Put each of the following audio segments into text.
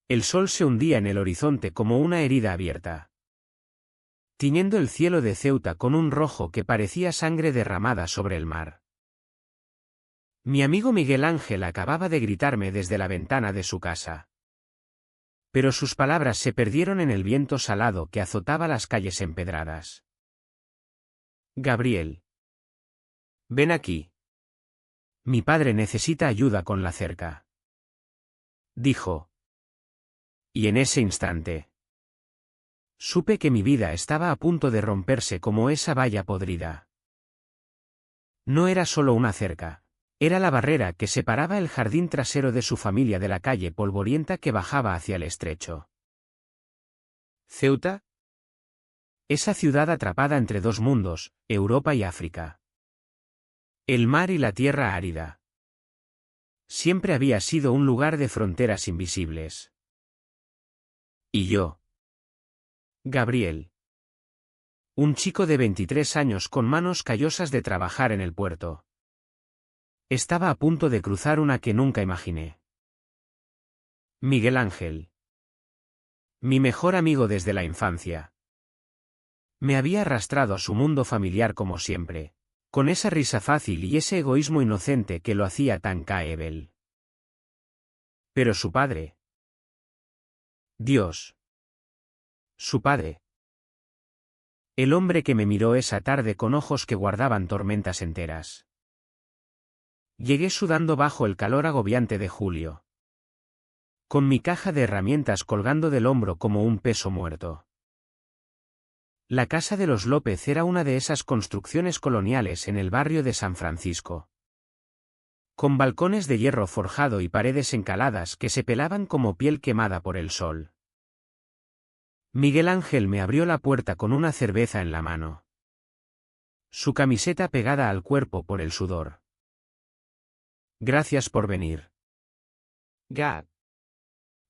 El sol se hundía en el horizonte como una herida abierta, tiñendo el cielo de Ceuta con un rojo que parecía sangre derramada sobre el mar. Mi amigo Miguel Ángel acababa de gritarme desde la ventana de su casa. Pero sus palabras se perdieron en el viento salado que azotaba las calles empedradas. Gabriel. Ven aquí. Mi padre necesita ayuda con la cerca, dijo. Y en ese instante supe que mi vida estaba a punto de romperse como esa valla podrida. No era solo una cerca. Era la barrera que separaba el jardín trasero de su familia de la calle polvorienta que bajaba hacia el estrecho. ¿Ceuta? Esa ciudad atrapada entre dos mundos, Europa y África. El mar y la tierra árida. Siempre había sido un lugar de fronteras invisibles. ¿Y yo? Gabriel. Un chico de 23 años con manos callosas de trabajar en el puerto. Estaba a punto de cruzar una que nunca imaginé. Miguel Ángel. Mi mejor amigo desde la infancia. Me había arrastrado a su mundo familiar como siempre, con esa risa fácil y ese egoísmo inocente que lo hacía tan caebel. Pero su padre. Dios. Su padre. El hombre que me miró esa tarde con ojos que guardaban tormentas enteras. Llegué sudando bajo el calor agobiante de julio, con mi caja de herramientas colgando del hombro como un peso muerto. La casa de los López era una de esas construcciones coloniales en el barrio de San Francisco, con balcones de hierro forjado y paredes encaladas que se pelaban como piel quemada por el sol. Miguel Ángel me abrió la puerta con una cerveza en la mano, su camiseta pegada al cuerpo por el sudor. Gracias por venir. Gad.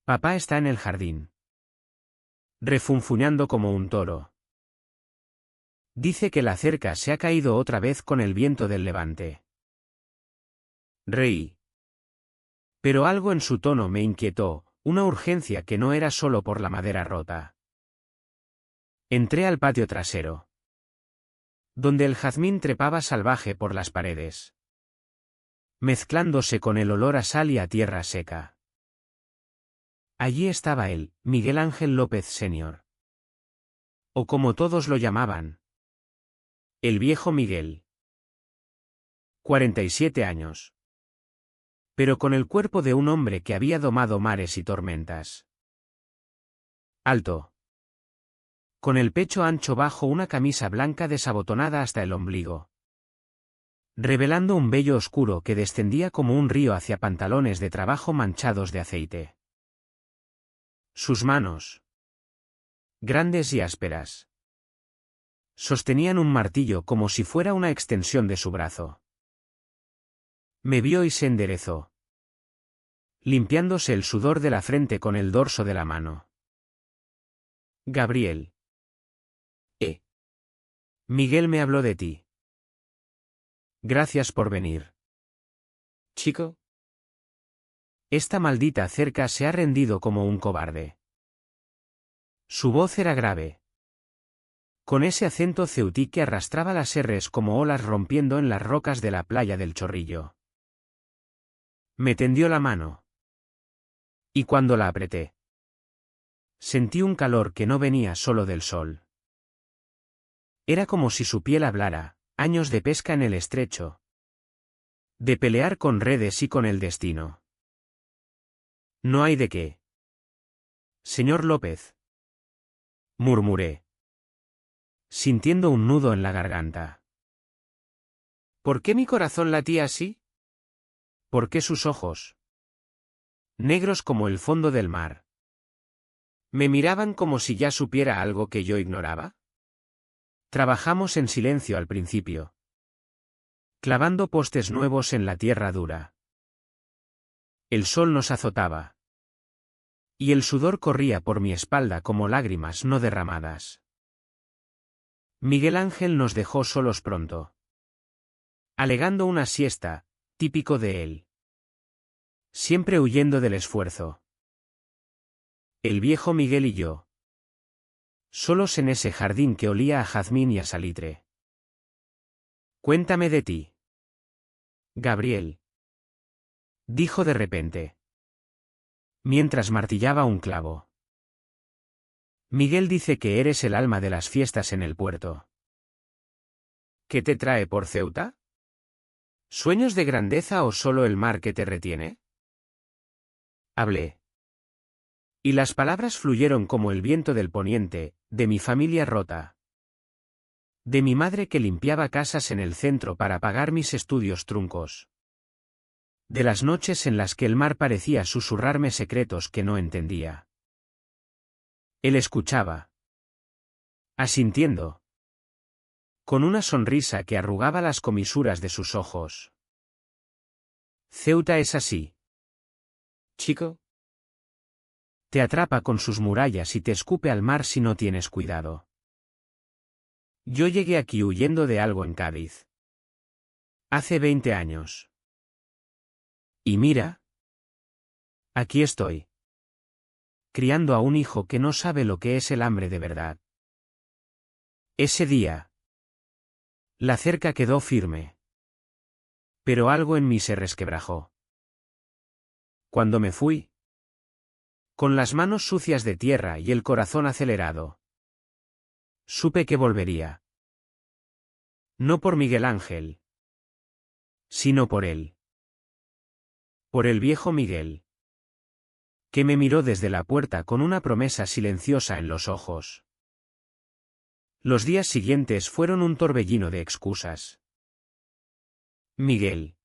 Papá está en el jardín, refunfuñando como un toro. Dice que la cerca se ha caído otra vez con el viento del levante. Reí. Pero algo en su tono me inquietó, una urgencia que no era solo por la madera rota. Entré al patio trasero, donde el jazmín trepaba salvaje por las paredes, mezclándose con el olor a sal y a tierra seca. Allí estaba él, Miguel Ángel López Sr. O como todos lo llamaban, el viejo Miguel. 47 años. Pero con el cuerpo de un hombre que había domado mares y tormentas. Alto. Con el pecho ancho bajo una camisa blanca desabotonada hasta el ombligo, revelando un vello oscuro que descendía como un río hacia pantalones de trabajo manchados de aceite. Sus manos, grandes y ásperas, sostenían un martillo como si fuera una extensión de su brazo. Me vio y se enderezó, limpiándose el sudor de la frente con el dorso de la mano. Gabriel. Miguel me habló de ti. Gracias por venir. Chico. Esta maldita cerca se ha rendido como un cobarde. Su voz era grave, con ese acento ceutí que arrastraba las R's como olas rompiendo en las rocas de la playa del Chorrillo. Me tendió la mano. Y cuando la apreté, sentí un calor que no venía solo del sol. Era como si su piel hablara, años de pesca en el estrecho, de pelear con redes y con el destino. No hay de qué. Señor López, murmuré, sintiendo un nudo en la garganta. ¿Por qué mi corazón latía así? ¿Por qué sus ojos, negros como el fondo del mar, me miraban como si ya supiera algo que yo ignoraba? Trabajamos en silencio al principio, clavando postes nuevos en la tierra dura. El sol nos azotaba, y el sudor corría por mi espalda como lágrimas no derramadas. Miguel Ángel nos dejó solos pronto, alegando una siesta, típico de él. Siempre huyendo del esfuerzo. El viejo Miguel y yo. Solos en ese jardín que olía a jazmín y a salitre. Cuéntame de ti. Gabriel. Dijo de repente. Mientras martillaba un clavo. Miguel dice que eres el alma de las fiestas en el puerto. ¿Qué te trae por Ceuta? ¿Sueños de grandeza o solo el mar que te retiene? Hablé. Y las palabras fluyeron como el viento del poniente, de mi familia rota. De mi madre que limpiaba casas en el centro para pagar mis estudios truncos. De las noches en las que el mar parecía susurrarme secretos que no entendía. Él escuchaba. Asintiendo. Con una sonrisa que arrugaba las comisuras de sus ojos. Ceuta es así. Chico. Te atrapa con sus murallas y te escupe al mar si no tienes cuidado. Yo llegué aquí huyendo de algo en Cádiz. Hace 20 años. Y mira. Aquí estoy. Criando a un hijo que no sabe lo que es el hambre de verdad. Ese día. La cerca quedó firme. Pero algo en mí se resquebrajó. Cuando me fui. Con las manos sucias de tierra y el corazón acelerado. Supe que volvería. No por Miguel Ángel. Sino por él. Por el viejo Miguel. Que me miró desde la puerta con una promesa silenciosa en los ojos. Los días siguientes fueron un torbellino de excusas. Miguel.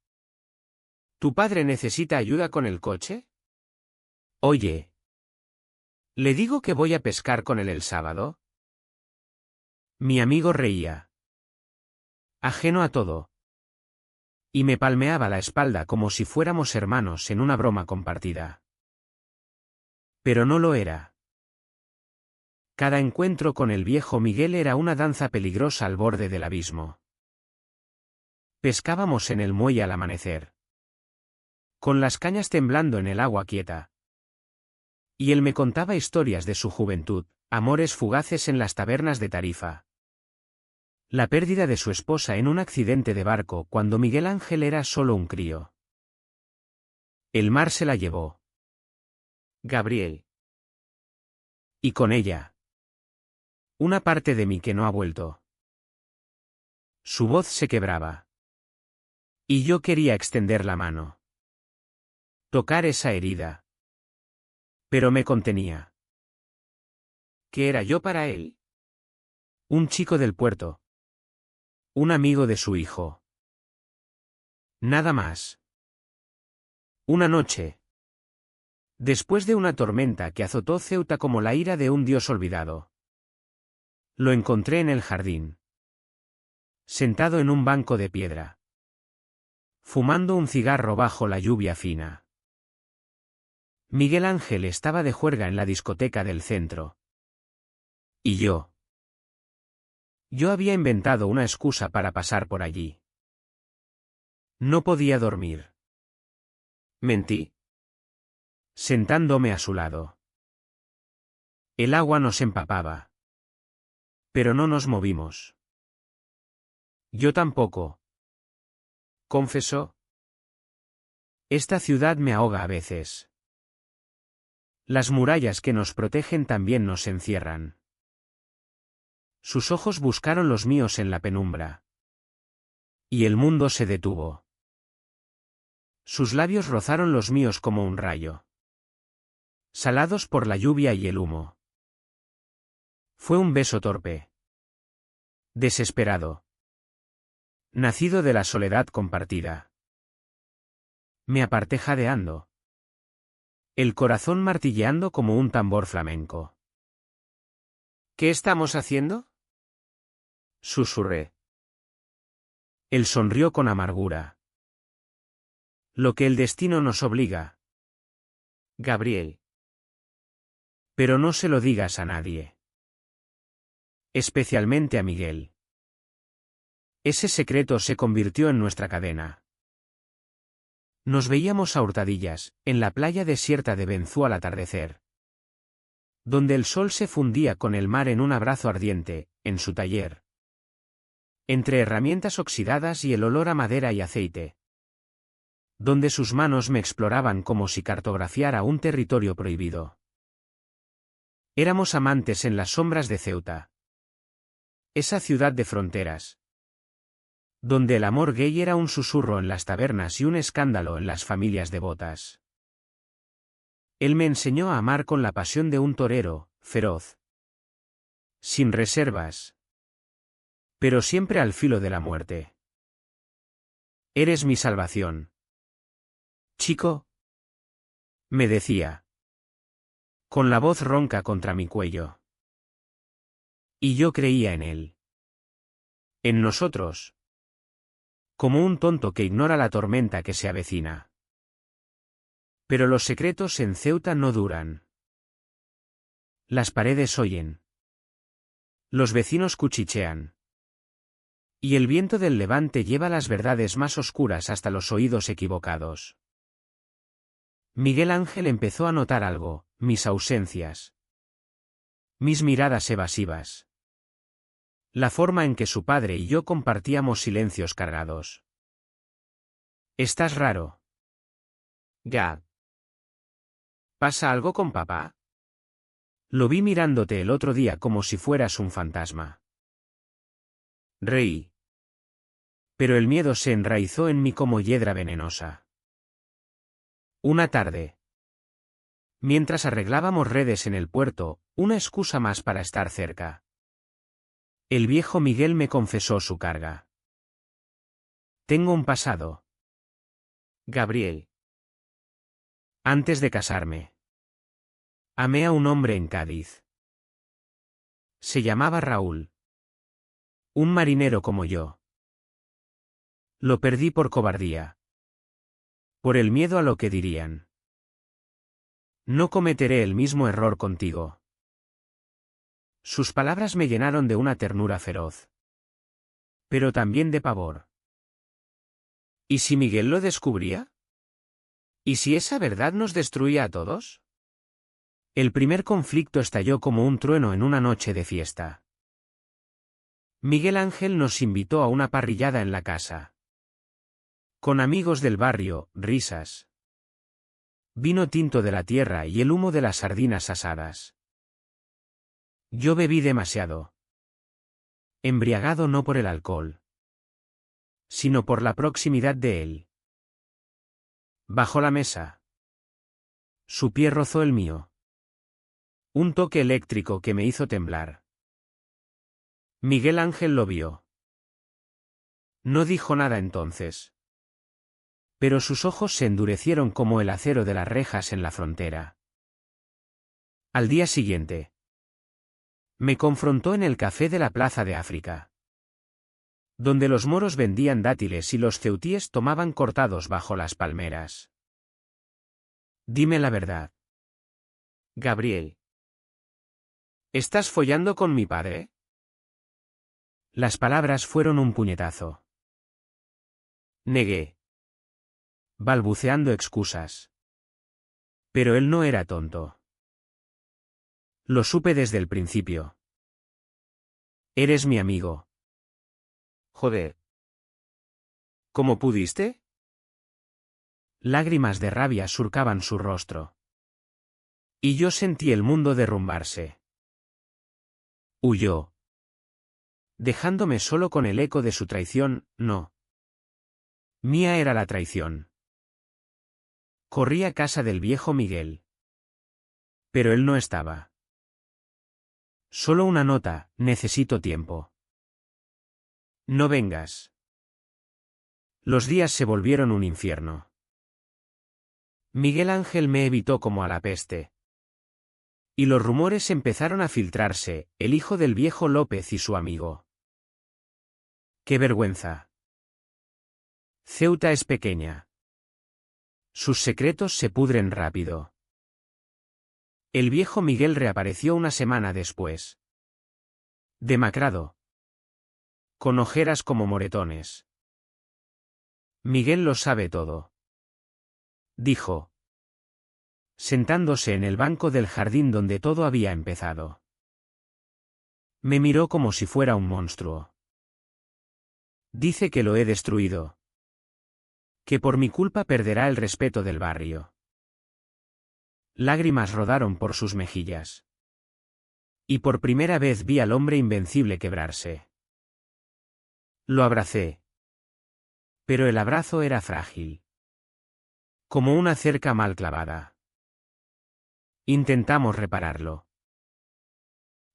¿Tu padre necesita ayuda con el coche? Oye. ¿Le digo que voy a pescar con él el sábado? Mi amigo reía. Ajeno a todo. Y me palmeaba la espalda como si fuéramos hermanos en una broma compartida. Pero no lo era. Cada encuentro con el viejo Miguel era una danza peligrosa al borde del abismo. Pescábamos en el muelle al amanecer. Con las cañas temblando en el agua quieta. Y él me contaba historias de su juventud, amores fugaces en las tabernas de Tarifa. La pérdida de su esposa en un accidente de barco cuando Miguel Ángel era solo un crío. El mar se la llevó. Gabriel. Y con ella. Una parte de mí que no ha vuelto. Su voz se quebraba. Y yo quería extender la mano. Tocar esa herida. Pero me contenía. ¿Qué era yo para él? Un chico del puerto. Un amigo de su hijo. Nada más. Una noche. Después de una tormenta que azotó Ceuta como la ira de un dios olvidado. Lo encontré en el jardín. Sentado en un banco de piedra. Fumando un cigarro bajo la lluvia fina. Miguel Ángel estaba de juerga en la discoteca del centro. Y yo. Yo había inventado una excusa para pasar por allí. No podía dormir. Mentí. Sentándome a su lado. El agua nos empapaba. Pero no nos movimos. Yo tampoco. Confesó. Esta ciudad me ahoga a veces. Las murallas que nos protegen también nos encierran. Sus ojos buscaron los míos en la penumbra. Y el mundo se detuvo. Sus labios rozaron los míos como un rayo. Salados por la lluvia y el humo. Fue un beso torpe. Desesperado. Nacido de la soledad compartida. Me aparté jadeando. El corazón martilleando como un tambor flamenco. ¿Qué estamos haciendo? Susurré. Él sonrió con amargura. Lo que el destino nos obliga. Gabriel. Pero no se lo digas a nadie. Especialmente a Miguel. Ese secreto se convirtió en nuestra cadena. Nos veíamos a hurtadillas, en la playa desierta de Benzú al atardecer. donde el sol se fundía con el mar en un abrazo ardiente, en su taller. Entre herramientas oxidadas y el olor a madera y aceite. Donde sus manos me exploraban como si cartografiara un territorio prohibido. Éramos amantes en las sombras de Ceuta. Esa ciudad de fronteras. Donde el amor gay era un susurro en las tabernas y un escándalo en las familias devotas. Él me enseñó a amar con la pasión de un torero, feroz. Sin reservas. Pero siempre al filo de la muerte. Eres mi salvación. Chico. Me decía. Con la voz ronca contra mi cuello. Y yo creía en él. En nosotros. Como un tonto que ignora la tormenta que se avecina. Pero los secretos en Ceuta no duran. Las paredes oyen. Los vecinos cuchichean. Y el viento del levante lleva las verdades más oscuras hasta los oídos equivocados. Miguel Ángel empezó a notar algo, mis ausencias. Mis miradas evasivas. La forma en que su padre y yo compartíamos silencios cargados. Estás raro. Gad. ¿Pasa algo con papá? Lo vi mirándote el otro día como si fueras un fantasma. Reí. Pero el miedo se enraizó en mí como hiedra venenosa. Una tarde. Mientras arreglábamos redes en el puerto, una excusa más para estar cerca. El viejo Miguel me confesó su carga. Tengo un pasado. Gabriel. Antes de casarme. Amé a un hombre en Cádiz. Se llamaba Raúl. Un marinero como yo. Lo perdí por cobardía. Por el miedo a lo que dirían. No cometeré el mismo error contigo. Sus palabras me llenaron de una ternura feroz. Pero también de pavor. ¿Y si Miguel lo descubría? ¿Y si esa verdad nos destruía a todos? El primer conflicto estalló como un trueno en una noche de fiesta. Miguel Ángel nos invitó a una parrillada en la casa. Con amigos del barrio, risas. Vino tinto de la tierra y el humo de las sardinas asadas. Yo bebí demasiado. Embriagado no por el alcohol, sino por la proximidad de él. Bajó la mesa. Su pie rozó el mío. Un toque eléctrico que me hizo temblar. Miguel Ángel lo vio. No dijo nada entonces. Pero sus ojos se endurecieron como el acero de las rejas en la frontera. Al día siguiente. Me confrontó en el café de la Plaza de África. Donde los moros vendían dátiles y los ceutíes tomaban cortados bajo las palmeras. Dime la verdad. Gabriel. ¿Estás follando con mi padre? Las palabras fueron un puñetazo. Negué. Balbuceando excusas. Pero él no era tonto. Lo supe desde el principio. Eres mi amigo. Joder. ¿Cómo pudiste? Lágrimas de rabia surcaban su rostro. Y yo sentí el mundo derrumbarse. Huyó. Dejándome solo con el eco de su traición, no. Mía era la traición. Corrí a casa del viejo Miguel. Pero él no estaba. Solo una nota, necesito tiempo. No vengas. Los días se volvieron un infierno. Miguel Ángel me evitó como a la peste. Y los rumores empezaron a filtrarse, el hijo del viejo López y su amigo. ¡Qué vergüenza! Ceuta es pequeña. Sus secretos se pudren rápido. El viejo Miguel reapareció una semana después. Demacrado. Con ojeras como moretones. Miguel lo sabe todo. Dijo. sentándose en el banco del jardín donde todo había empezado. Me miró como si fuera un monstruo. Dice que lo he destruido. Que por mi culpa perderá el respeto del barrio. Lágrimas rodaron por sus mejillas. Y por primera vez vi al hombre invencible quebrarse. Lo abracé. Pero el abrazo era frágil. Como una cerca mal clavada. Intentamos repararlo.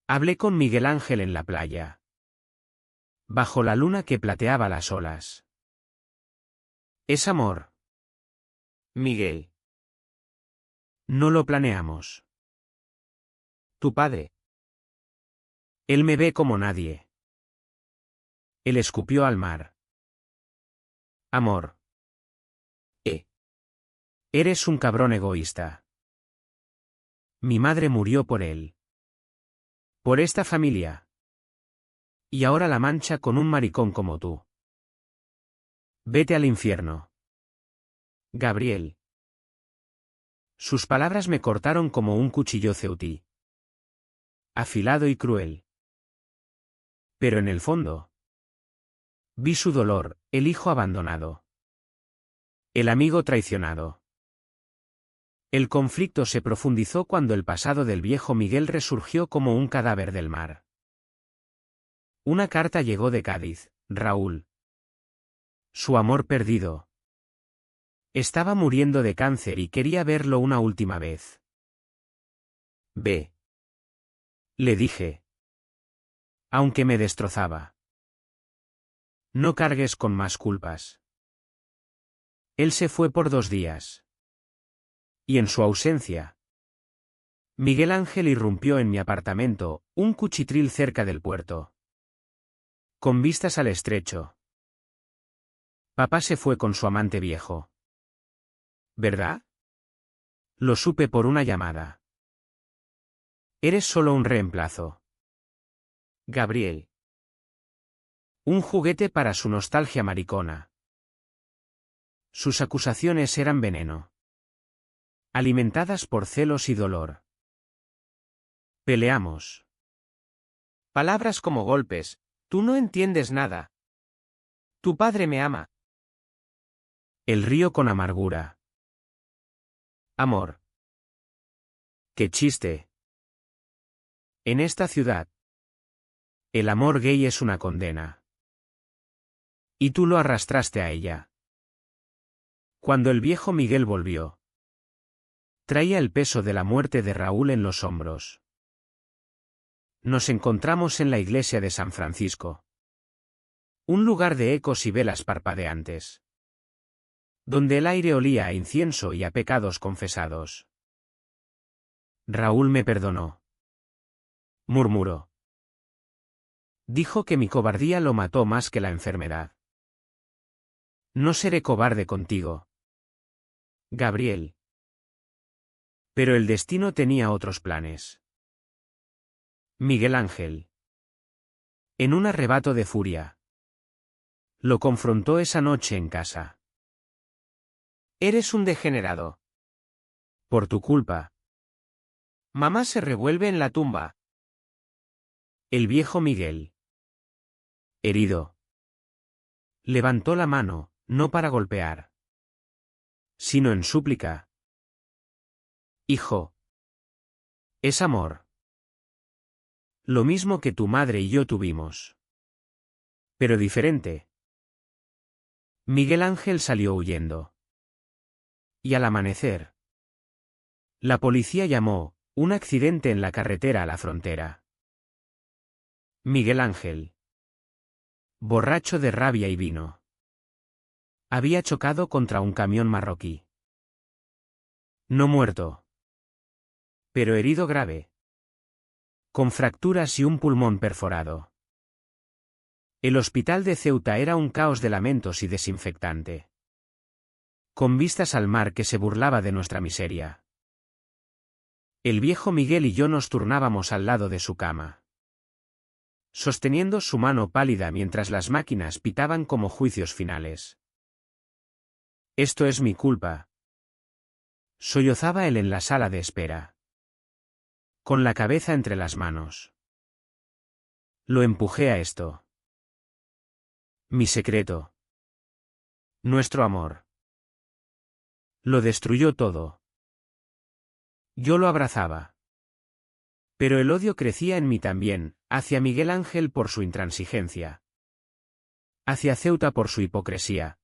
Hablé con Miguel Ángel en la playa. Bajo la luna que plateaba las olas. Es amor. Miguel. No lo planeamos. Tu padre. Él me ve como nadie. Él escupió al mar. Amor. Eres un cabrón egoísta. Mi madre murió por él. Por esta familia. Y ahora la mancha con un maricón como tú. Vete al infierno. Gabriel. Sus palabras me cortaron como un cuchillo ceutí. Afilado y cruel. Pero en el fondo. Vi su dolor, el hijo abandonado. El amigo traicionado. El conflicto se profundizó cuando el pasado del viejo Miguel resurgió como un cadáver del mar. Una carta llegó de Cádiz, Raúl. Su amor perdido. Estaba muriendo de cáncer y quería verlo una última vez. Ve. Le dije. Aunque me destrozaba. No cargues con más culpas. Él se fue por 2 días. Y en su ausencia, Miguel Ángel irrumpió en mi apartamento, un cuchitril cerca del puerto. Con vistas al estrecho. Papá se fue con su amante viejo. ¿Verdad? Lo supe por una llamada. Eres solo un reemplazo. Gabriel. Un juguete para su nostalgia maricona. Sus acusaciones eran veneno. Alimentadas por celos y dolor. Peleamos. Palabras como golpes. Tú no entiendes nada. Tu padre me ama. El río con amargura. Amor. ¡Qué chiste! En esta ciudad, el amor gay es una condena. Y tú lo arrastraste a ella. Cuando el viejo Miguel volvió, traía el peso de la muerte de Raúl en los hombros. Nos encontramos en la iglesia de San Francisco. Un lugar de ecos y velas parpadeantes. Donde el aire olía a incienso y a pecados confesados. Raúl me perdonó. Murmuró. Dijo que mi cobardía lo mató más que la enfermedad. No seré cobarde contigo, Gabriel. Pero el destino tenía otros planes. Miguel Ángel. En un arrebato de furia. Lo confrontó esa noche en casa. Eres un degenerado. Por tu culpa. Mamá se revuelve en la tumba. El viejo Miguel. Herido. Levantó la mano, no para golpear, sino en súplica. Hijo. Es amor. Lo mismo que tu madre y yo tuvimos. Pero diferente. Miguel Ángel salió huyendo. Y al amanecer, la policía llamó, un accidente en la carretera a la frontera. Miguel Ángel. Borracho de rabia y vino. Había chocado contra un camión marroquí. No muerto. Pero herido grave. Con fracturas y un pulmón perforado. El hospital de Ceuta era un caos de lamentos y desinfectante. Con vistas al mar que se burlaba de nuestra miseria. El viejo Miguel y yo nos turnábamos al lado de su cama. Sosteniendo su mano pálida mientras las máquinas pitaban como juicios finales. Esto es mi culpa. Sollozaba él en la sala de espera, con la cabeza entre las manos. Lo empujé a esto. Mi secreto. Nuestro amor. Lo destruyó todo. Yo lo abrazaba. Pero el odio crecía en mí también, hacia Miguel Ángel por su intransigencia. Hacia Ceuta por su hipocresía.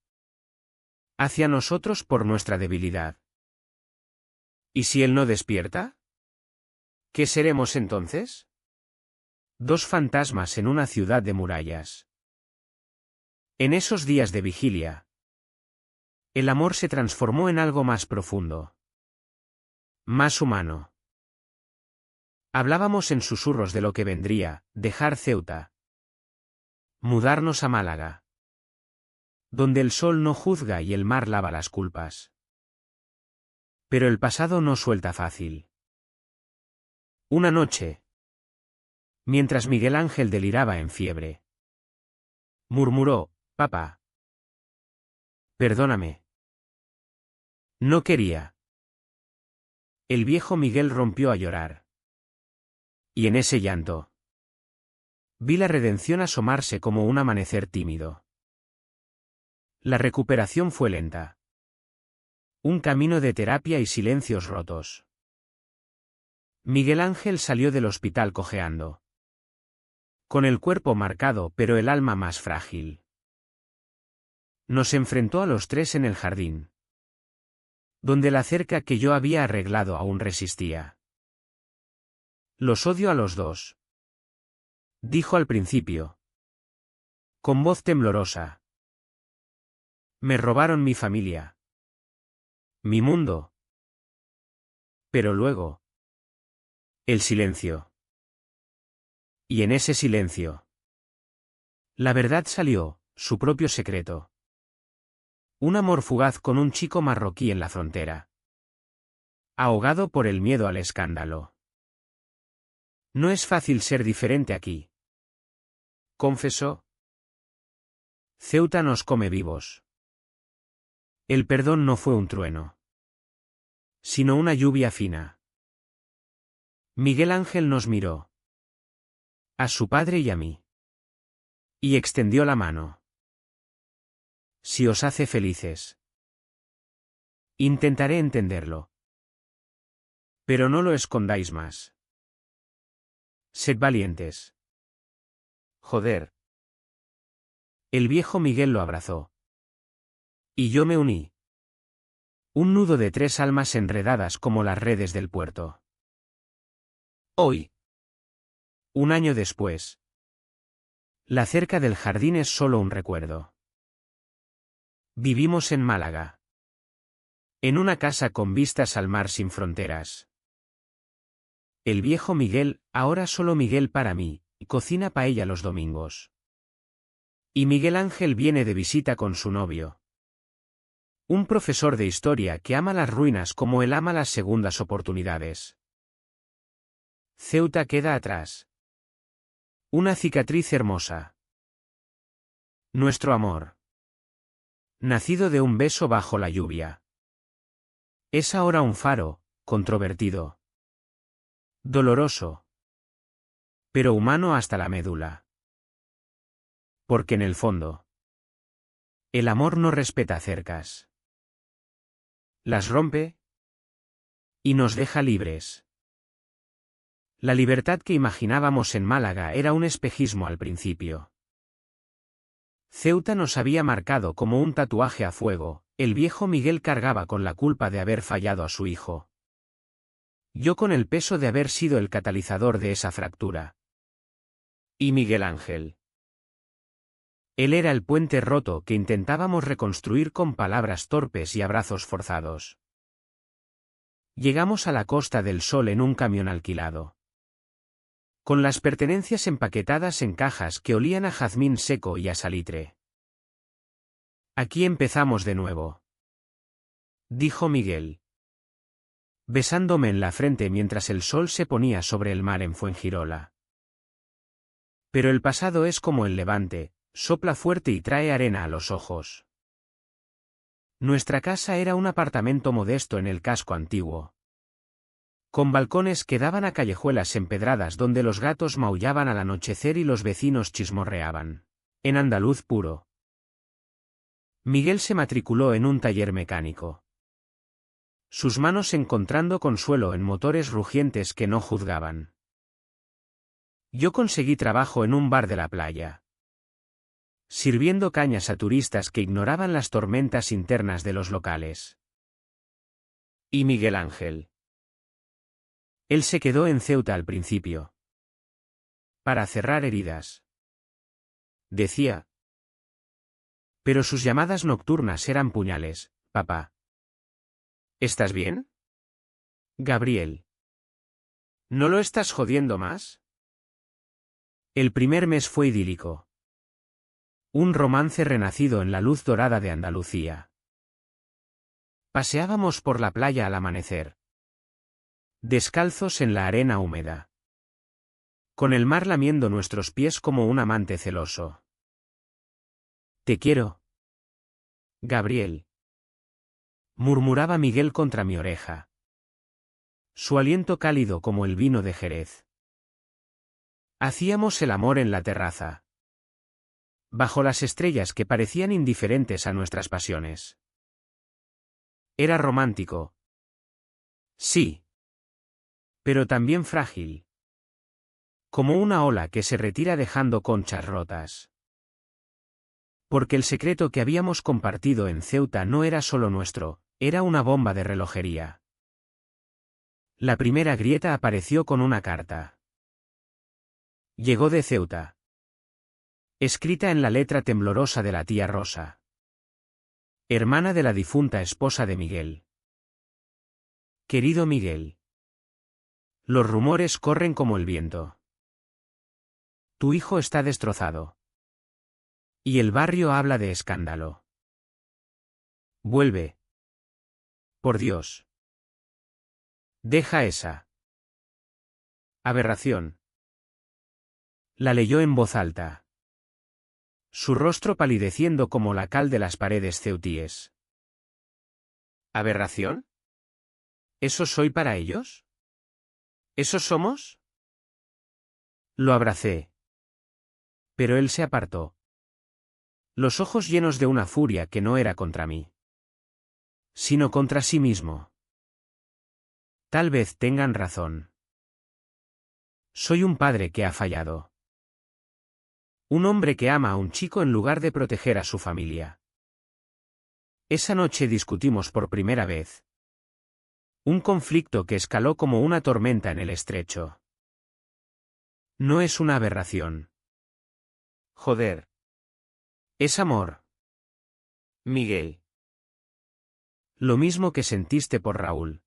Hacia nosotros por nuestra debilidad. ¿Y si él no despierta? ¿Qué seremos entonces? Dos fantasmas en una ciudad de murallas. En esos días de vigilia, el amor se transformó en algo más profundo. Más humano. Hablábamos en susurros de lo que vendría, dejar Ceuta. Mudarnos a Málaga. Donde el sol no juzga y el mar lava las culpas. Pero el pasado no suelta fácil. Una noche, mientras Miguel Ángel deliraba en fiebre, murmuró: «Papá. Perdóname. No quería». El viejo Miguel rompió a llorar. Y en ese llanto, vi la redención asomarse como un amanecer tímido. La recuperación fue lenta. Un camino de terapia y silencios rotos. Miguel Ángel salió del hospital cojeando. Con el cuerpo marcado pero el alma más frágil. Nos enfrentó a los tres en el jardín, donde la cerca que yo había arreglado aún resistía. «Los odio a los dos», dijo al principio, con voz temblorosa. «Me robaron mi familia. Mi mundo». Pero luego, el silencio. Y en ese silencio, la verdad salió, su propio secreto. Un amor fugaz con un chico marroquí en la frontera. Ahogado por el miedo al escándalo. «No es fácil ser diferente aquí», confesó. «Ceuta nos come vivos». El perdón no fue un trueno, sino una lluvia fina. Miguel Ángel nos miró, a su padre y a mí, y extendió la mano. «Si os hace felices». Intentaré entenderlo. Pero no lo escondáis más. Sed valientes. Joder. El viejo Miguel lo abrazó. Y yo me uní. Un nudo de tres almas enredadas como las redes del puerto. Hoy, un año después, la cerca del jardín es solo un recuerdo. Vivimos en Málaga. En una casa con vistas al mar sin fronteras. El viejo Miguel, ahora solo Miguel para mí, cocina paella los domingos. Y Miguel Ángel viene de visita con su novio. Un profesor de historia que ama las ruinas como él ama las segundas oportunidades. Ceuta queda atrás. Una cicatriz hermosa. Nuestro amor. Nacido de un beso bajo la lluvia. Es ahora un faro, controvertido. Doloroso. Pero humano hasta la médula. Porque en el fondo, el amor no respeta cercas. Las rompe y nos deja libres. La libertad que imaginábamos en Málaga era un espejismo al principio. Ceuta nos había marcado como un tatuaje a fuego, el viejo Miguel cargaba con la culpa de haber fallado a su hijo. Yo con el peso de haber sido el catalizador de esa fractura. Y Miguel Ángel. Él era el puente roto que intentábamos reconstruir con palabras torpes y abrazos forzados. Llegamos a la Costa del Sol en un camión alquilado. Con las pertenencias empaquetadas en cajas que olían a jazmín seco y a salitre. «Aquí empezamos de nuevo», dijo Miguel, besándome en la frente mientras el sol se ponía sobre el mar en Fuengirola. «Pero el pasado es como el levante, sopla fuerte y trae arena a los ojos. Nuestra casa era un apartamento modesto en el casco antiguo, con balcones que daban a callejuelas empedradas donde los gatos maullaban al anochecer y los vecinos chismorreaban. En andaluz puro. Miguel se matriculó en un taller mecánico, sus manos encontrando consuelo en motores rugientes que no juzgaban. Yo conseguí trabajo en un bar de la playa, sirviendo cañas a turistas que ignoraban las tormentas internas de los locales. ¿Y Miguel Ángel? Él se quedó en Ceuta al principio, para cerrar heridas, decía. Pero sus llamadas nocturnas eran puñales. Papá. ¿Estás bien? Gabriel. ¿No lo estás jodiendo más? El primer mes fue idílico. Un romance renacido en la luz dorada de Andalucía. Paseábamos por la playa al amanecer, descalzos en la arena húmeda, con el mar lamiendo nuestros pies como un amante celoso. Te quiero, Gabriel, murmuraba Miguel contra mi oreja, su aliento cálido como el vino de Jerez. Hacíamos el amor en la terraza, bajo las estrellas que parecían indiferentes a nuestras pasiones. Era romántico. Sí. Pero también frágil. Como una ola que se retira dejando conchas rotas. Porque el secreto que habíamos compartido en Ceuta no era solo nuestro, era una bomba de relojería. La primera grieta apareció con una carta. Llegó de Ceuta, escrita en la letra temblorosa de la tía Rosa, hermana de la difunta esposa de Miguel. Querido Miguel. Los rumores corren como el viento. Tu hijo está destrozado. Y el barrio habla de escándalo. Vuelve. Por Dios. Deja esa aberración. La leyó en voz alta, su rostro palideciendo como la cal de las paredes ceutíes. ¿Aberración? ¿Eso soy para ellos? ¿Eso somos? Lo abracé. Pero él se apartó, los ojos llenos de una furia que no era contra mí, sino contra sí mismo. Tal vez tengan razón. Soy un padre que ha fallado. Un hombre que ama a un chico en lugar de proteger a su familia. Esa noche discutimos por primera vez. Un conflicto que escaló como una tormenta en el estrecho. No es una aberración. Joder. Es amor. Miguel. Lo mismo que sentiste por Raúl.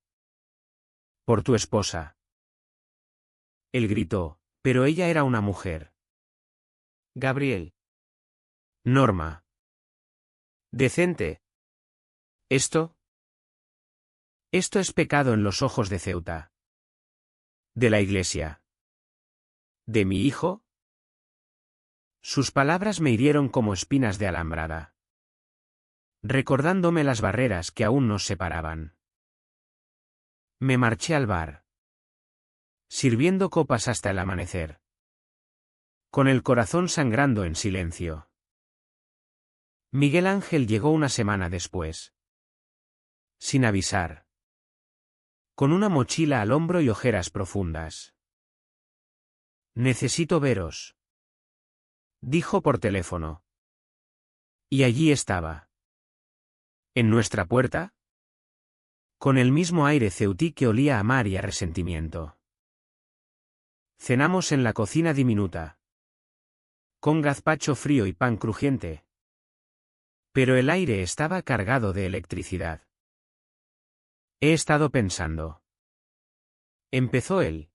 Por tu esposa. Él gritó, pero ella era una mujer. Gabriel. Norma. Decente. ¿Esto? Esto es pecado en los ojos de Ceuta. De la Iglesia. ¿De mi hijo? Sus palabras me hirieron como espinas de alambrada, recordándome las barreras que aún nos separaban. Me marché al bar, sirviendo copas hasta el amanecer, con el corazón sangrando en silencio. Miguel Ángel llegó una semana después, sin avisar, con una mochila al hombro y ojeras profundas. Necesito veros, dijo por teléfono. Y allí estaba. ¿En nuestra puerta? Con el mismo aire ceutí que olía a mar y a resentimiento. Cenamos en la cocina diminuta, con gazpacho frío y pan crujiente. Pero el aire estaba cargado de electricidad. He estado pensando. Empezó él,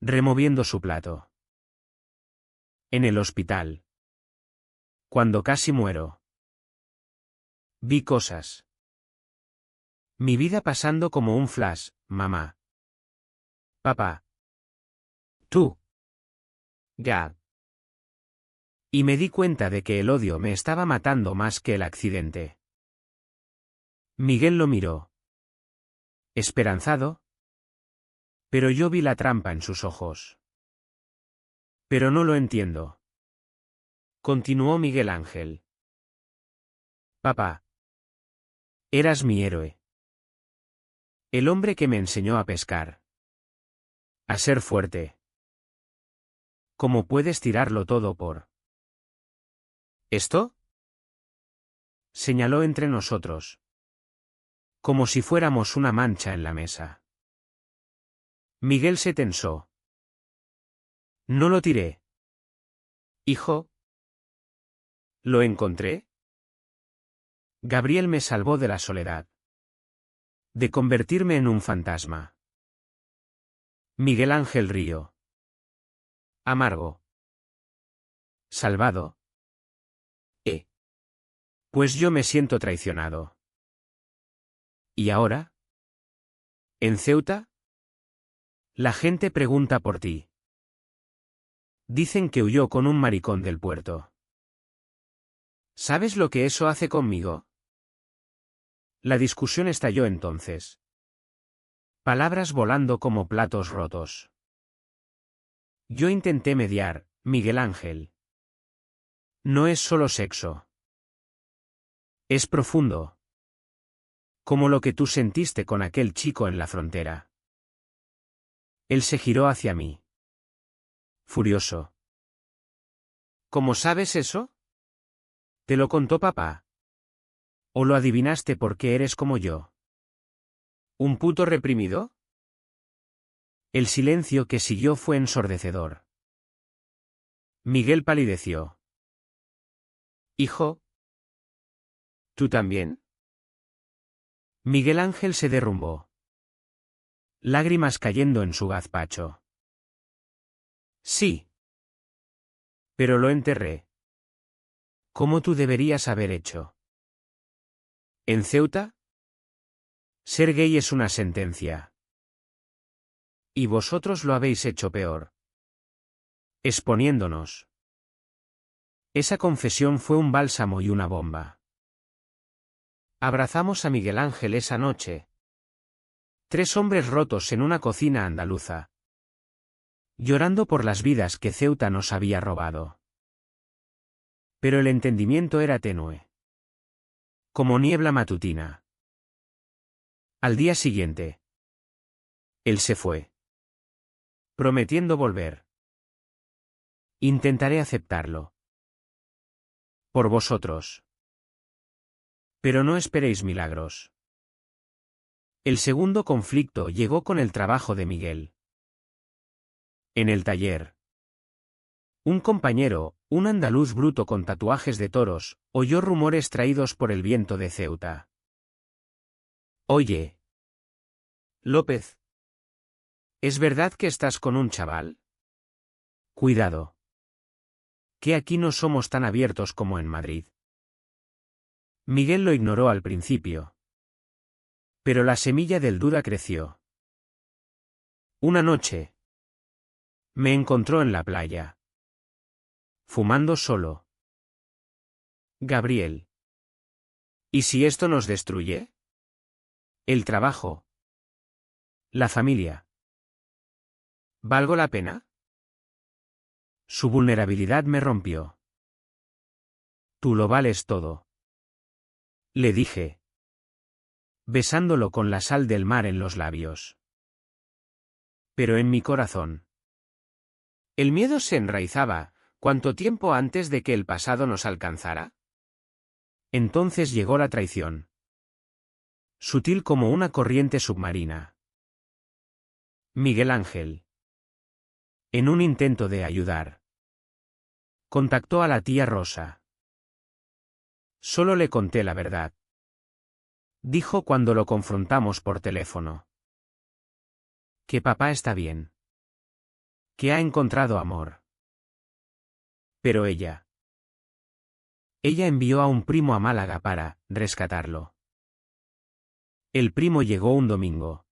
removiendo su plato. En el hospital. Cuando casi muero. Vi cosas. Mi vida pasando como un flash, mamá. Papá. Tú. Gab. Y me di cuenta de que el odio me estaba matando más que el accidente. Miguel lo miró. Esperanzado. Pero yo vi la trampa en sus ojos. Pero no lo entiendo. Continuó Miguel Ángel. Papá. Eras mi héroe. El hombre que me enseñó a pescar. A ser fuerte. ¿Cómo puedes tirarlo todo por esto? Señaló entre nosotros. Como si fuéramos una mancha en la mesa. Miguel se tensó. No lo tiré. Hijo. ¿Lo encontré? Gabriel me salvó de la soledad. De convertirme en un fantasma. Miguel Ángel rió. Amargo. Salvado. Pues yo me siento traicionado. ¿Y ahora? ¿En Ceuta? La gente pregunta por ti. Dicen que huyó con un maricón del puerto. ¿Sabes lo que eso hace conmigo? La discusión estalló entonces. Palabras volando como platos rotos. Yo intenté mediar, Miguel Ángel. No es solo sexo. Es profundo. Como lo que tú sentiste con aquel chico en la frontera. Él se giró hacia mí. Furioso. ¿Cómo sabes eso? ¿Te lo contó papá? ¿O lo adivinaste porque eres como yo? ¿Un puto reprimido? El silencio que siguió fue ensordecedor. Miguel palideció. Hijo. ¿Tú también? Miguel Ángel se derrumbó. Lágrimas cayendo en su gazpacho. Sí. Pero lo enterré. Como tú deberías haber hecho. ¿En Ceuta? Ser gay es una sentencia. Y vosotros lo habéis hecho peor. Exponiéndonos. Esa confesión fue un bálsamo y una bomba. Abrazamos a Miguel Ángel esa noche. 3 hombres rotos en una cocina andaluza. Llorando por las vidas que Ceuta nos había robado. Pero el entendimiento era tenue. Como niebla matutina. Al día siguiente. Él se fue. Prometiendo volver. Intentaré aceptarlo. Por vosotros. Pero no esperéis milagros. El segundo conflicto llegó con el trabajo de Miguel. En el taller. Un compañero, un andaluz bruto con tatuajes de toros, oyó rumores traídos por el viento de Ceuta. Oye. López. ¿Es verdad que estás con un chaval? Cuidado. Que aquí no somos tan abiertos como en Madrid. Miguel lo ignoró al principio. Pero la semilla del duda creció. Una noche. Me encontró en la playa. Fumando solo. Gabriel. ¿Y si esto nos destruye? El trabajo. La familia. ¿Valgo la pena? Su vulnerabilidad me rompió. Tú lo vales todo. Le dije. Besándolo con la sal del mar en los labios. Pero en mi corazón. El miedo se enraizaba, ¿cuánto tiempo antes de que el pasado nos alcanzara? Entonces llegó la traición. Sutil como una corriente submarina. Miguel Ángel. En un intento de ayudar. Contactó a la tía Rosa. Solo le conté la verdad. Dijo cuando lo confrontamos por teléfono. Que papá está bien. Que ha encontrado amor. Pero ella. Ella envió a un primo a Málaga para rescatarlo. El primo llegó un domingo.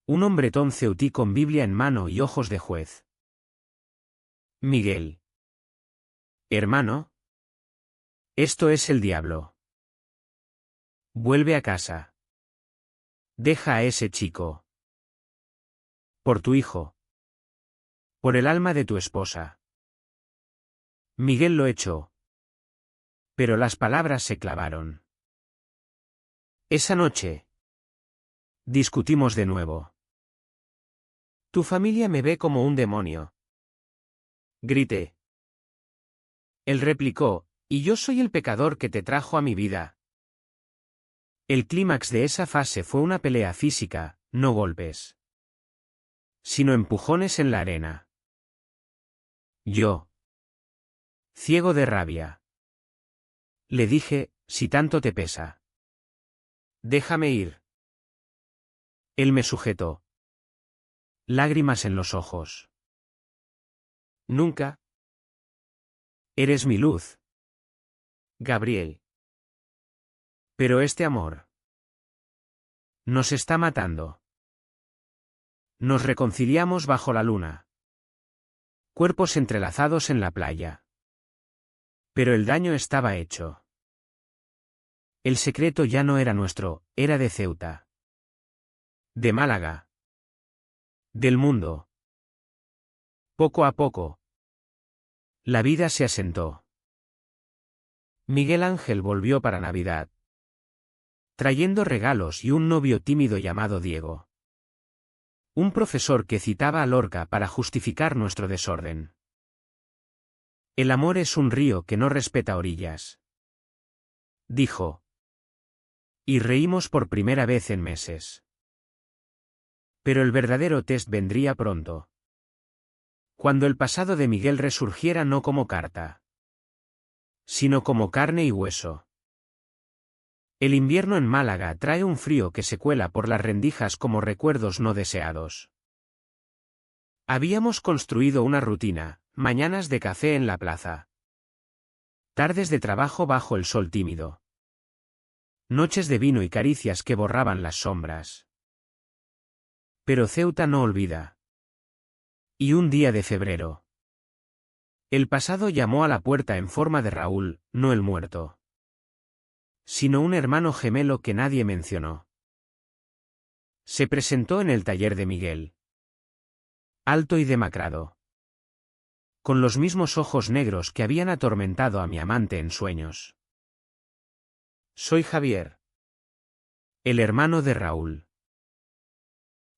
Un hombretón ceutí con Biblia en mano y ojos de juez. Miguel. Hermano. Esto es el diablo. Vuelve a casa. Deja a ese chico. Por tu hijo. Por el alma de tu esposa. Miguel lo echó. Pero las palabras se clavaron. Esa noche. Discutimos de nuevo. Tu familia me ve como un demonio. Grité. Él replicó, y yo soy el pecador que te trajo a mi vida. El clímax de esa fase fue una pelea física, no golpes, sino empujones en la arena. Yo, ciego de rabia, le dije, si tanto te pesa, déjame ir. Él me sujetó. Lágrimas en los ojos. Nunca. Eres mi luz, Gabriel. Pero este amor nos está matando. Nos reconciliamos bajo la luna. Cuerpos entrelazados en la playa. Pero el daño estaba hecho. El secreto ya no era nuestro, era de Ceuta. De Málaga. Del mundo. Poco a poco. La vida se asentó. Miguel Ángel volvió para Navidad, trayendo regalos y un novio tímido llamado Diego. Un profesor que citaba a Lorca para justificar nuestro desorden. El amor es un río que no respeta orillas, dijo. Y reímos por primera vez en meses. Pero el verdadero test vendría pronto. Cuando el pasado de Miguel resurgiera no como carta, sino como carne y hueso. El invierno en Málaga trae un frío que se cuela por las rendijas como recuerdos no deseados. Habíamos construido una rutina, mañanas de café en la plaza. Tardes de trabajo bajo el sol tímido. Noches de vino y caricias que borraban las sombras. Pero Ceuta no olvida. Y un día de febrero. El pasado llamó a la puerta en forma de Raúl, no el muerto, sino un hermano gemelo que nadie mencionó. Se presentó en el taller de Miguel. Alto y demacrado. Con los mismos ojos negros que habían atormentado a mi amante en sueños. Soy Javier. El hermano de Raúl.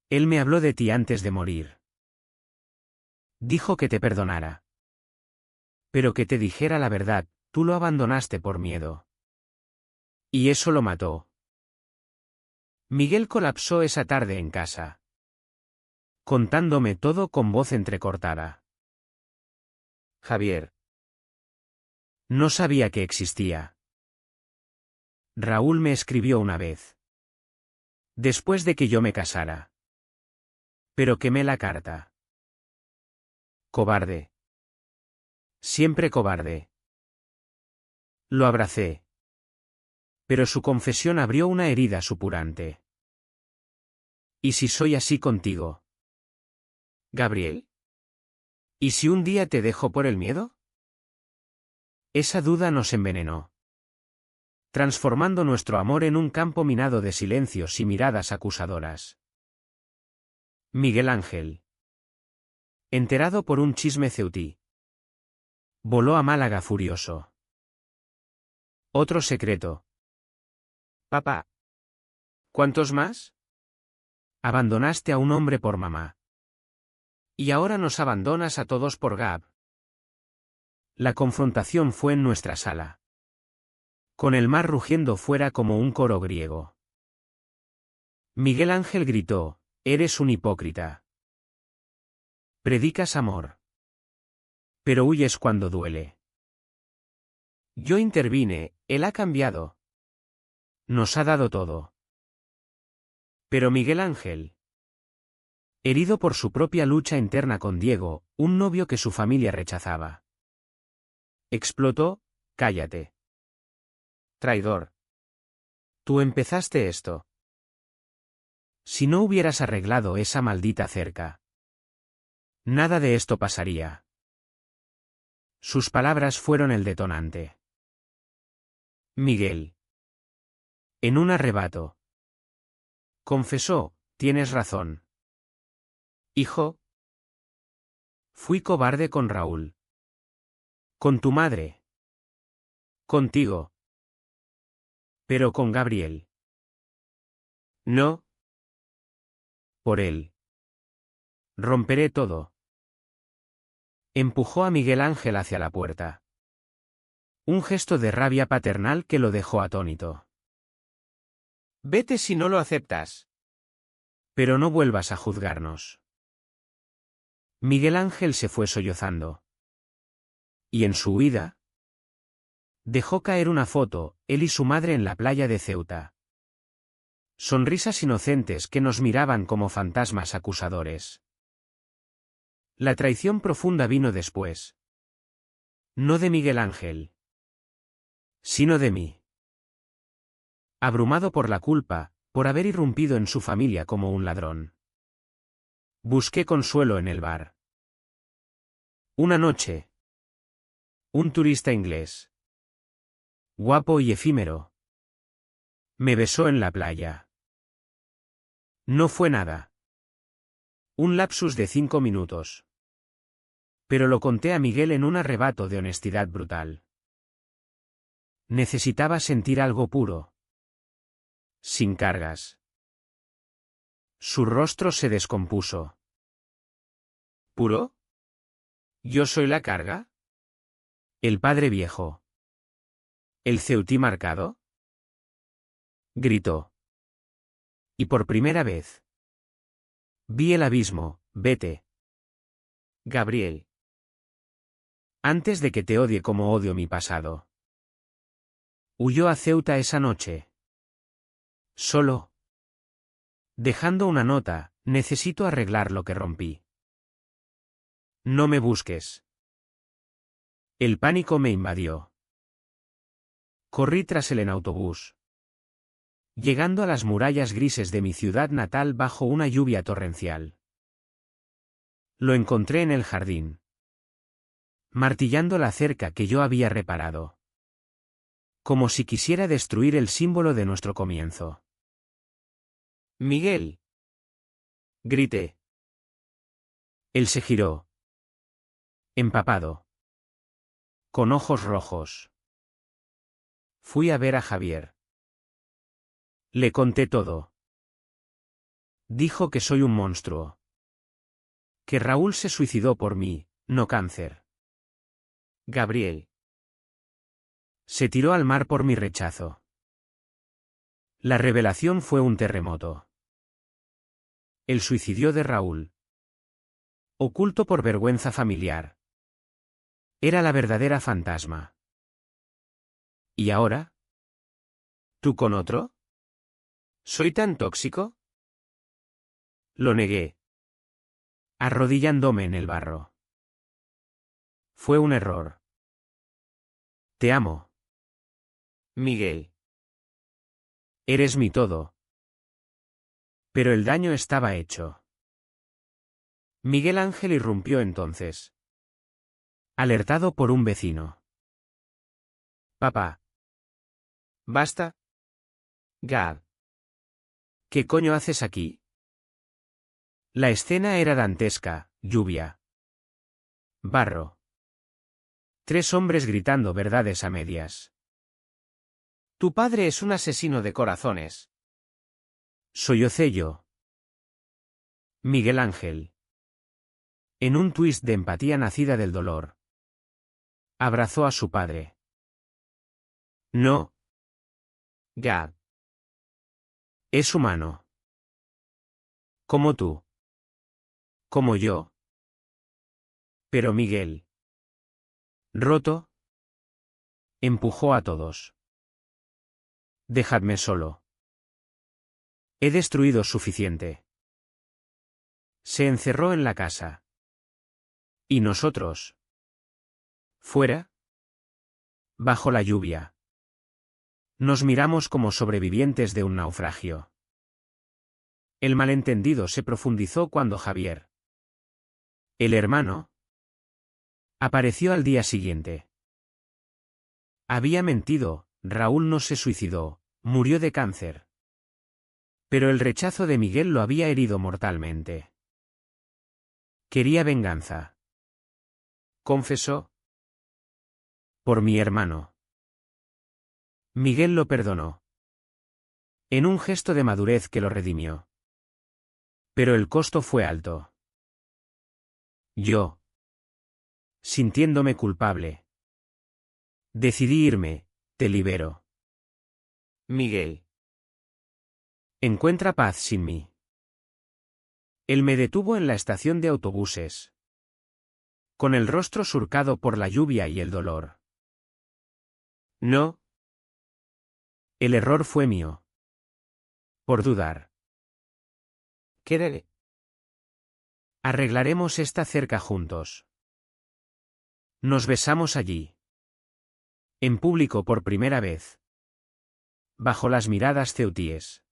Él me habló de ti antes de morir. Dijo que te perdonara. Pero que te dijera la verdad, tú lo abandonaste por miedo. Y eso lo mató. Miguel colapsó esa tarde en casa, contándome todo con voz entrecortada. Javier. No sabía que existía. Raúl me escribió una vez. Después de que yo me casara. Pero quemé la carta. Cobarde. Siempre cobarde. Lo abracé. Pero su confesión abrió una herida supurante. ¿Y si soy así contigo? Gabriel. ¿Y si un día te dejo por el miedo? Esa duda nos envenenó, transformando nuestro amor en un campo minado de silencios y miradas acusadoras. Miguel Ángel, enterado por un chisme ceutí, voló a Málaga furioso. Otro secreto. Papá. ¿Cuántos más? Abandonaste a un hombre por mamá. Y ahora nos abandonas a todos por Gab. La confrontación fue en nuestra sala, con el mar rugiendo fuera como un coro griego. Miguel Ángel gritó, eres un hipócrita. Predicas amor, pero huyes cuando duele. Yo intervine, él ha cambiado. Nos ha dado todo. Pero Miguel Ángel, herido por su propia lucha interna con Diego, un novio que su familia rechazaba, explotó, cállate. Traidor. Tú empezaste esto. Si no hubieras arreglado esa maldita cerca, nada de esto pasaría. Sus palabras fueron el detonante. Miguel. En un arrebato. Confesó, tienes razón. Hijo. Fui cobarde con Raúl. Con tu madre. Contigo. Pero con Gabriel. No. Por él. Romperé todo. Empujó a Miguel Ángel hacia la puerta. Un gesto de rabia paternal que lo dejó atónito. Vete si no lo aceptas. Pero no vuelvas a juzgarnos. Miguel Ángel se fue sollozando. Y en su huida, dejó caer una foto, él y su madre en la playa de Ceuta. Sonrisas inocentes que nos miraban como fantasmas acusadores. La traición profunda vino después. No de Miguel Ángel, sino de mí. Abrumado por la culpa, por haber irrumpido en su familia como un ladrón. Busqué consuelo en el bar. Una noche. Un turista inglés. Guapo y efímero. Me besó en la playa. No fue nada. Un lapsus de 5 minutos. Pero lo conté a Miguel en un arrebato de honestidad brutal. Necesitaba sentir algo puro. Sin cargas. Su rostro se descompuso. ¿Puro? ¿Yo soy la carga? El padre viejo. ¿El ceutí marcado? Gritó. Y por primera vez. Vi el abismo, vete. Gabriel. Antes de que te odie como odio mi pasado. Huyó a Ceuta esa noche. Solo. Dejando una nota, necesito arreglar lo que rompí. No me busques. El pánico me invadió. Corrí tras él en autobús. Llegando a las murallas grises de mi ciudad natal bajo una lluvia torrencial. Lo encontré en el jardín. Martillando la cerca que yo había reparado. Como si quisiera destruir el símbolo de nuestro comienzo. Miguel. Grité. Él se giró. Empapado. Con ojos rojos. Fui a ver a Javier. Le conté todo. Dijo que soy un monstruo. Que Raúl se suicidó por mí, no cáncer. Gabriel. Se tiró al mar por mi rechazo. La revelación fue un terremoto. El suicidio de Raúl. Oculto por vergüenza familiar. Era la verdadera fantasma. ¿Y ahora? ¿Tú con otro? ¿Soy tan tóxico? Lo negué. Arrodillándome en el barro. Fue un error. Te amo. Miguel. Eres mi todo. Pero el daño estaba hecho. Miguel Ángel irrumpió entonces. Alertado por un vecino. Papá. ¿Basta? Gad. ¿Qué coño haces aquí? La escena era dantesca, lluvia. Barro. 3 hombres gritando verdades a medias. Tu padre es un asesino de corazones. Sollocé yo. Miguel Ángel. En un twist de empatía nacida del dolor. Abrazó a su padre. No. Gad. Es humano. Como tú. Como yo. Pero Miguel. Roto. Empujó a todos. Dejadme solo. He destruido suficiente. Se encerró en la casa. ¿Y nosotros? ¿Fuera? Bajo la lluvia. Nos miramos como sobrevivientes de un naufragio. El malentendido se profundizó cuando Javier, el hermano, apareció al día siguiente. Había mentido, Raúl no se suicidó, Murió de cáncer. Pero el rechazo de Miguel lo había herido mortalmente. Quería venganza. Confesó. Por mi hermano. Miguel lo perdonó. En un gesto de madurez que lo redimió. Pero el costo fue alto. Yo, sintiéndome culpable, decidí irme, te libero. Miguel. Encuentra paz sin mí. Él me detuvo en la estación de autobuses. Con el rostro surcado por la lluvia y el dolor. No. El error fue mío. Por dudar. Quédate. Arreglaremos esta cerca juntos. Nos besamos allí. En público por primera vez. Bajo las miradas ceutíes.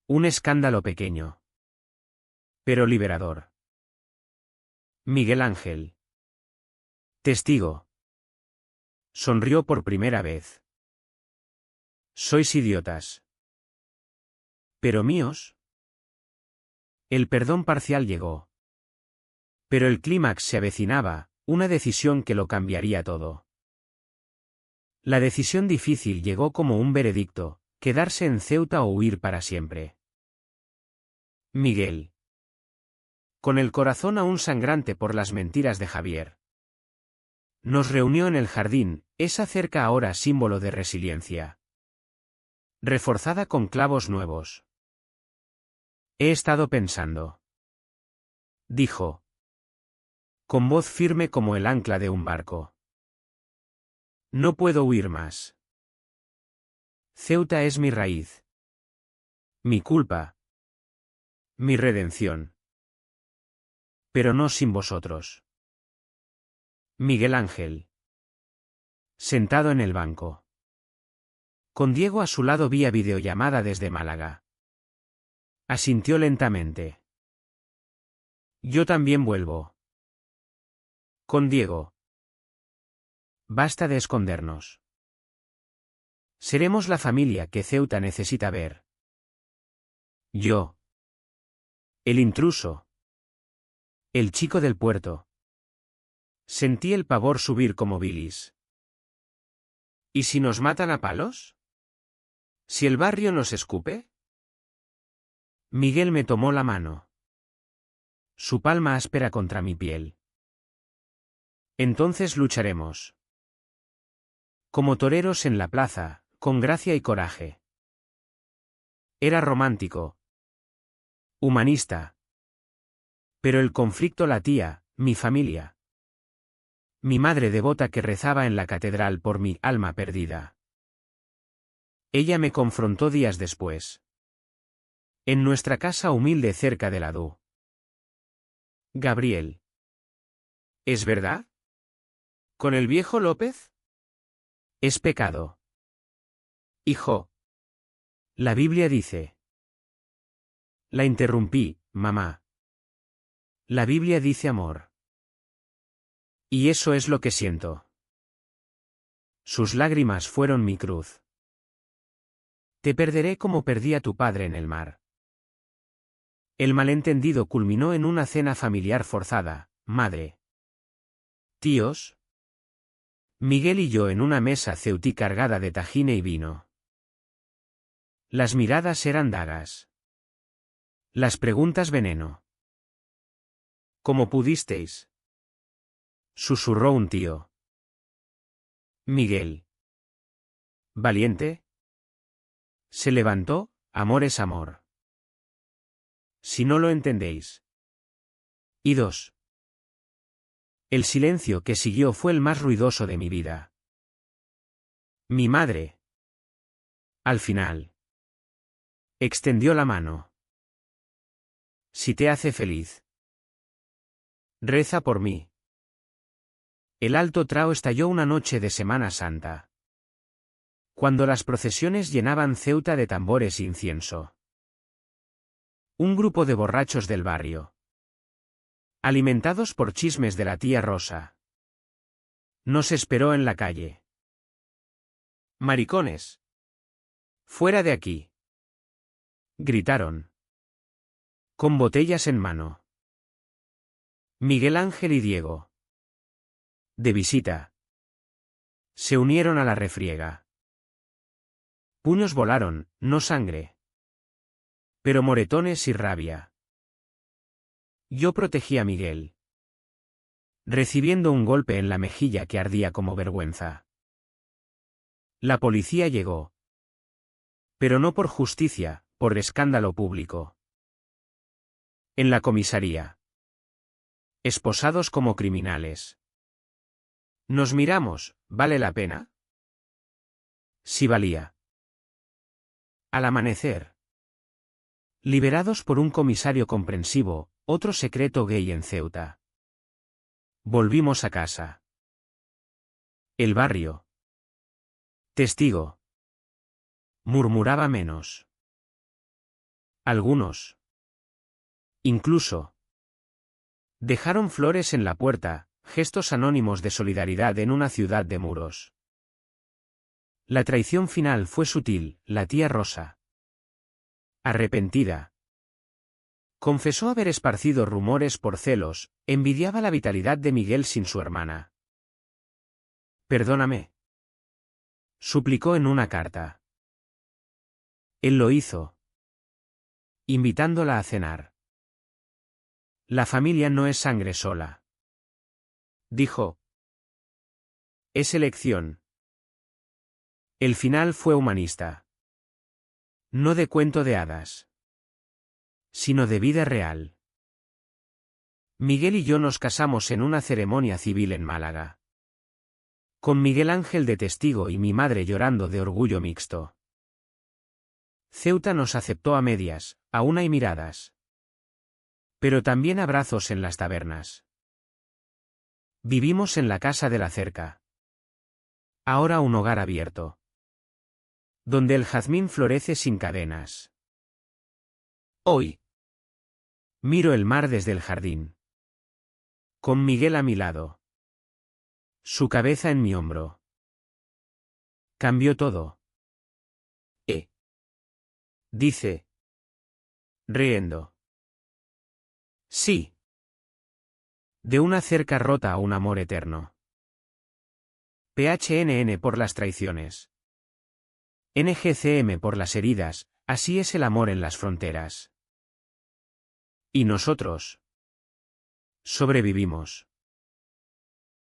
Un escándalo pequeño. Pero liberador. Miguel Ángel. Testigo. Sonrió por primera vez. Sois idiotas. ¿Pero míos? El perdón parcial llegó. Pero el clímax se avecinaba, una decisión que lo cambiaría todo. La decisión difícil llegó como un veredicto, quedarse en Ceuta o huir para siempre. Miguel. Con el corazón aún sangrante por las mentiras de Javier. Nos reunió en el jardín, esa cerca ahora símbolo de resiliencia. Reforzada con clavos nuevos. He estado pensando. Dijo. Con voz firme como el ancla de un barco. No puedo huir más. Ceuta es mi raíz. Mi culpa. Mi redención. Pero no sin vosotros. Miguel Ángel. Sentado en el banco. Con Diego a su lado vía videollamada desde Málaga. Asintió lentamente. Yo también vuelvo. Con Diego. Basta de escondernos. Seremos la familia que Ceuta necesita ver. Yo. El intruso. El chico del puerto. Sentí el pavor subir como bilis. ¿Y si nos matan a palos? ¿Si el barrio nos escupe? Miguel me tomó la mano. Su palma áspera contra mi piel. Entonces lucharemos. Como toreros en la plaza, con gracia y coraje. Era romántico. Humanista. Pero el conflicto latía, mi familia. Mi madre devota que rezaba en la catedral por mi alma perdida. Ella me confrontó días después. En nuestra casa humilde cerca de la Du. Gabriel. ¿Es verdad? ¿Con el viejo López? Es pecado. Hijo. La Biblia dice. La interrumpí, mamá. La Biblia dice amor. Y eso es lo que siento. Sus lágrimas fueron mi cruz. Te perderé como perdí a tu padre en el mar. El malentendido culminó en una cena familiar forzada, madre. Tíos. Miguel y yo en una mesa ceutí cargada de tajine y vino. Las miradas eran dagas. Las preguntas veneno. ¿Cómo pudisteis? Susurró un tío. Miguel. ¿Valiente? Se levantó, amor es amor. Si no lo entendéis. Y dos. El silencio que siguió fue el más ruidoso de mi vida. Mi madre. Al final. Extendió la mano. Si te hace feliz. Reza por mí. El Alto Trao estalló una noche de Semana Santa. Cuando las procesiones llenaban Ceuta de tambores e incienso. Un grupo de borrachos del barrio. Alimentados por chismes de la tía Rosa. Nos esperó en la calle. Maricones. Fuera de aquí. Gritaron. Con botellas en mano. Miguel Ángel y Diego. De visita. Se unieron a la refriega. Puños volaron, no sangre. Pero moretones y rabia. Yo protegí a Miguel. Recibiendo un golpe en la mejilla que ardía como vergüenza. La policía llegó. Pero no por justicia, por escándalo público. En la comisaría. Esposados como criminales. Nos miramos, ¿vale la pena? Sí valía. Al amanecer. Liberados por un comisario comprensivo, otro secreto gay en Ceuta. Volvimos a casa. El barrio. Testigo. Murmuraba menos. Algunos. Incluso. Dejaron flores en la puerta, gestos anónimos de solidaridad en una ciudad de muros. La traición final fue sutil, la tía Rosa. Arrepentida. Confesó haber esparcido rumores por celos, envidiaba la vitalidad de Miguel sin su hermana. Perdóname. Suplicó en una carta. Él lo hizo. Invitándola a cenar. La familia no es sangre sola. Dijo. Es elección. El final fue humanista. No de cuento de hadas. Sino de vida real. Miguel y yo nos casamos en una ceremonia civil en Málaga. Con Miguel Ángel de testigo y mi madre llorando de orgullo mixto. Ceuta nos aceptó a medias, aún hay miradas. Pero también abrazos en las tabernas. Vivimos en la casa de la cerca. Ahora un hogar abierto. Donde el jazmín florece sin cadenas. Hoy. Miro el mar desde el jardín. Con Miguel a mi lado. Su cabeza en mi hombro. Cambió todo. Dice. Riendo. Sí. De una cerca rota a un amor eterno. PHNN por las traiciones. NGCM por las heridas, así es el amor en las fronteras. Y nosotros. Sobrevivimos.